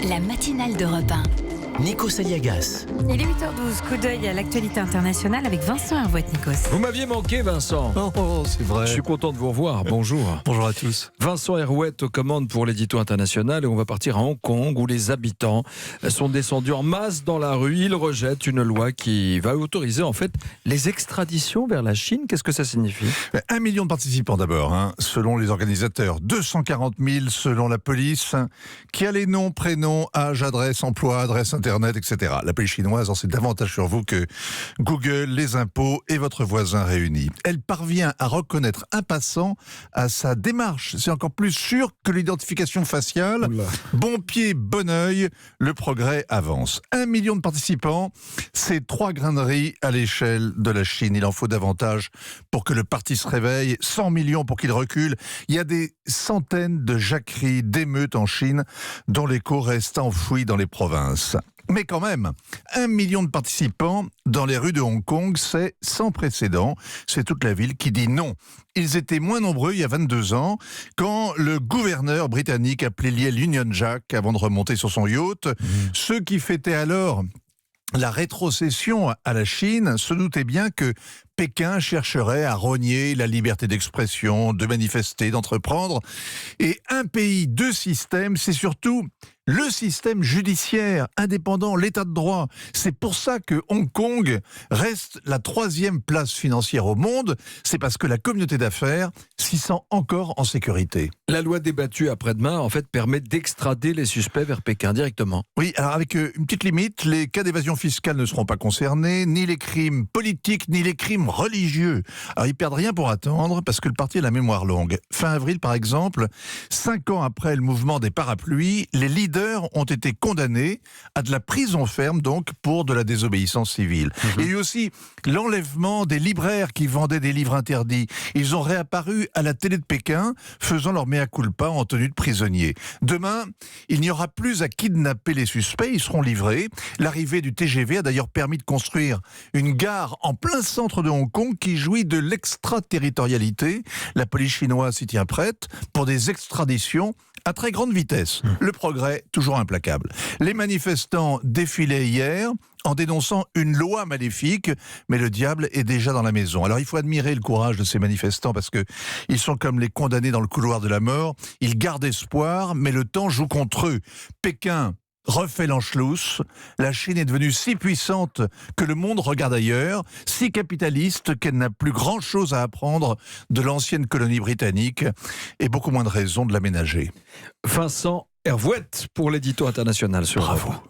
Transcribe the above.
La matinale d'Europe 1. Nikos Aliagas. Il est 8h12, coup d'œil à l'actualité internationale avec Vincent Hervouette, Nikos. Vous m'aviez manqué, Vincent. Oh, c'est vrai. Je suis content de vous revoir. Bonjour. Bonjour à tous. Vincent Hervouette aux commandes pour l'édito international et on va partir à Hong Kong où les habitants sont descendus en masse dans la rue. Ils rejettent une loi qui va autoriser en fait les extraditions vers la Chine. Qu'est-ce que ça signifie ? 1 million de participants d'abord, selon les organisateurs. 240 000 selon la police, qui a les noms, prénoms, âge, adresse, emploi, adresse internet, etc. La police chinoise en sait davantage sur vous que Google, les impôts et votre voisin réunis. Elle parvient à reconnaître un passant à sa démarche. C'est encore plus sûr que l'identification faciale. Oula. Bon pied, bon oeil, le progrès avance. 1 million de participants, c'est 3 grains de riz à l'échelle de la Chine. Il en faut davantage pour que le parti se réveille, 100 millions pour qu'il recule. Il y a des centaines de jacqueries, d'émeutes en Chine dont l'écho reste enfoui dans les provinces. Mais quand même, 1 million de participants dans les rues de Hong Kong, c'est sans précédent. C'est toute la ville qui dit non. Ils étaient moins nombreux il y a 22 ans, quand le gouverneur britannique appelait l'Union Jack avant de remonter sur son yacht. Ceux qui fêtaient alors la rétrocession à la Chine se doutaient bien que Pékin chercherait à rogner la liberté d'expression, de manifester, d'entreprendre. Et un pays, deux systèmes, c'est surtout le système judiciaire indépendant, l'état de droit. C'est pour ça que Hong Kong reste la 3e place financière au monde. C'est parce que la communauté d'affaires s'y sent encore en sécurité. La loi débattue après-demain en fait permet d'extrader les suspects vers Pékin directement. Oui, alors avec une petite limite, les cas d'évasion fiscale ne seront pas concernés, ni les crimes politiques, ni les crimes religieux. Alors ils perdent rien pour attendre, parce que le parti a la mémoire longue. Fin avril, par exemple, 5 ans après le mouvement des parapluies, les leaders ont été condamnés à de la prison ferme, donc, pour de la désobéissance civile. Il y a eu aussi l'enlèvement des libraires qui vendaient des livres interdits. Ils ont réapparu à la télé de Pékin, faisant leur mea culpa en tenue de prisonniers. Demain, il n'y aura plus à kidnapper les suspects, ils seront livrés. L'arrivée du TGV a d'ailleurs permis de construire une gare en plein centre de Hong Kong qui jouit de l'extraterritorialité. La police chinoise s'y tient prête pour des extraditions à très grande vitesse. Le progrès, toujours implacable. Les manifestants défilaient hier en dénonçant une loi maléfique, mais le diable est déjà dans la maison. Alors il faut admirer le courage de ces manifestants parce que ils sont comme les condamnés dans le couloir de la mort. Ils gardent espoir, mais le temps joue contre eux. Pékin refait l'Anschluss. La Chine est devenue si puissante que le monde regarde ailleurs, si capitaliste qu'elle n'a plus grand-chose à apprendre de l'ancienne colonie britannique et beaucoup moins de raisons de l'aménager. Vincent Hervouette pour l'édito international sur Bravo. Bravo.